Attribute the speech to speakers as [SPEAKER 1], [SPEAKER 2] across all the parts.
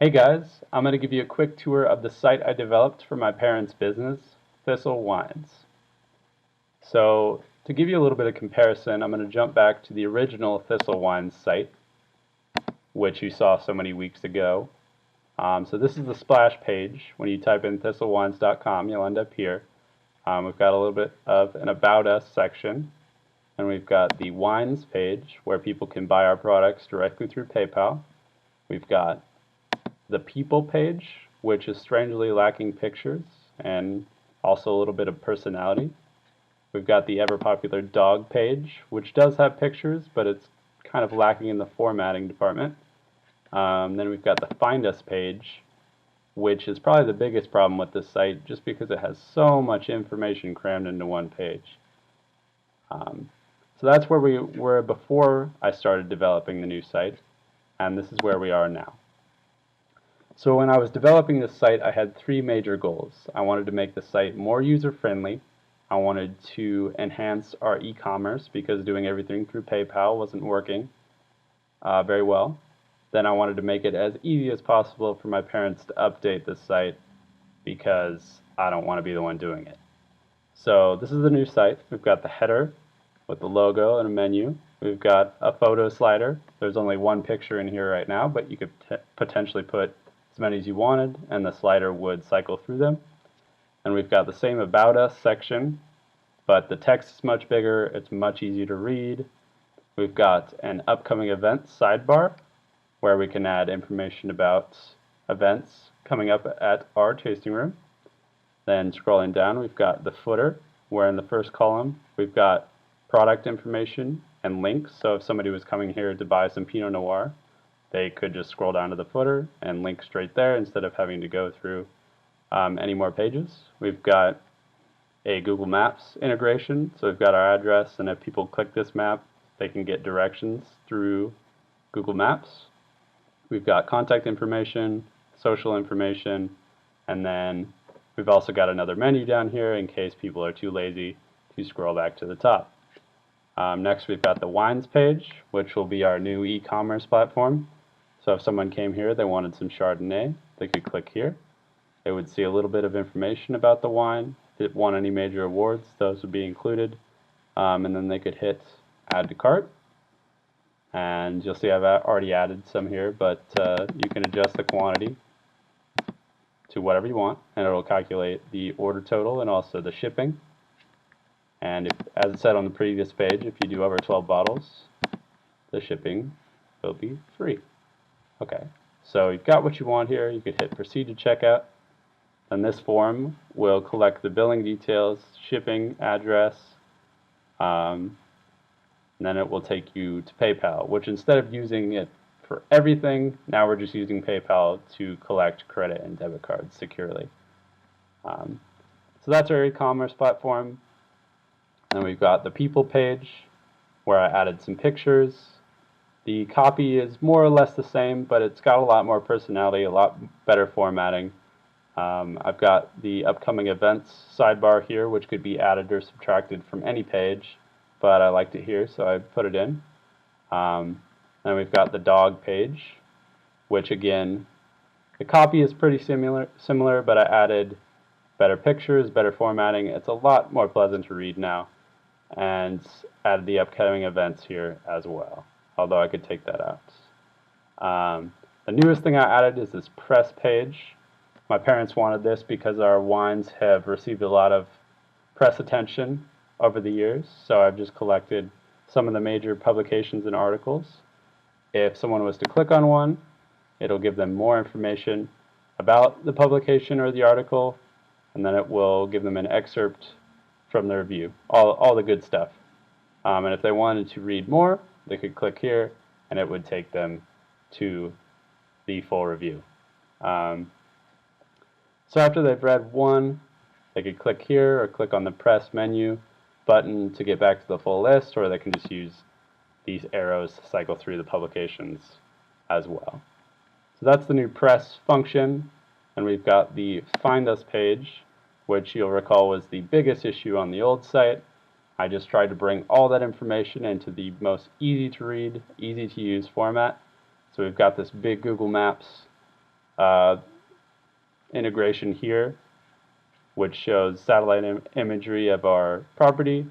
[SPEAKER 1] Hey guys, I'm going to give you a quick tour of the site I developed for my parents' business, Thistle Wines. So to give you a little bit of comparison, I'm going to jump back to the original Thistle Wines site, which you saw so many weeks ago. So this is the splash page. When you type in thistlewines.com, you'll end up here. We've got a little bit of an About Us section, and we've got the Wines page where people can buy our products directly through PayPal. We've got the People page, which is strangely lacking pictures and also a little bit of personality. We've got the ever popular Dog page, which does have pictures, but it's kind of lacking in the formatting department. Then we've got the Find Us page, which is probably the biggest problem with this site just because it has so much information crammed into one page. So that's where we were before I started developing the new site, and this is where we are now. So when I was developing this site, I had three major goals. I wanted to make the site more user-friendly. I wanted to enhance our e-commerce because doing everything through PayPal wasn't working very well. Then I wanted to make it as easy as possible for my parents to update the site because I don't want to be the one doing it. So this is the new site. We've got the header with the logo and a menu. We've got a photo slider. There's only one picture in here right now, but you could potentially put as many as you wanted, and the slider would cycle through them. And we've got the same About Us section, but the text is much bigger. It's much easier to read. We've got an upcoming events sidebar where we can add information about events coming up at our tasting room. Then scrolling down, we've got the footer, where in the first column we've got product information and links. So if somebody was coming here to buy some Pinot Noir, they could just scroll down to the footer and link straight there instead of having to go through any more pages. We've got a Google Maps integration, so we've got our address, and if people click this map, they can get directions through Google Maps. We've got contact information, social information, and then we've also got another menu down here in case people are too lazy to scroll back to the top. Next, we've got the Wines page, which will be our new e-commerce platform. So if someone came here, they wanted some Chardonnay, they could click here. They would see a little bit of information about the wine. If it won any major awards, those would be included. And then they could hit Add to Cart. And you'll see I've already added some here, but you can adjust the quantity to whatever you want, and it'll calculate the order total and also the shipping. And if, as it said on the previous page, if you do over 12 bottles, the shipping will be free. Okay, so you've got what you want here. You could hit Proceed to Checkout. Then this form will collect the billing details, shipping address, and then it will take you to PayPal, which instead of using it for everything, now we're just using PayPal to collect credit and debit cards securely. So that's our e-commerce platform. Then we've got the People page, where I added some pictures. The copy is more or less the same, but it's got a lot more personality, a lot better formatting. I've got the upcoming events sidebar here, which could be added or subtracted from any page, but I liked it here, so I put it in. Then we've got the Dog page, which again, the copy is pretty similar, but I added better pictures, better formatting. It's a lot more pleasant to read now, and added the upcoming events here as well, although I could take that out. The newest thing I added is this press page. My parents wanted this because our wines have received a lot of press attention over the years, so I've just collected some of the major publications and articles. If someone was to click on one, it'll give them more information about the publication or the article, and then it will give them an excerpt from the review, all the good stuff. And if they wanted to read more, they could click here, and it would take them to the full review. So after they've read one, they could click here or click on the press menu button to get back to the full list, or they can just use these arrows to cycle through the publications as well. So that's the new press function, and we've got the Find Us page, which you'll recall was the biggest issue on the old site. I just tried to bring all that information into the most easy to read, easy to use format. So we've got this big Google Maps integration here, which shows satellite imagery of our property.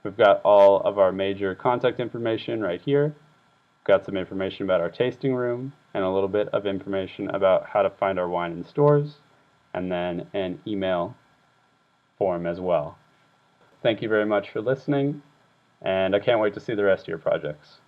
[SPEAKER 1] We've got all of our major contact information right here. We've got some information about our tasting room and a little bit of information about how to find our wine in stores, and then an email form as well. Thank you very much for listening, and I can't wait to see the rest of your projects.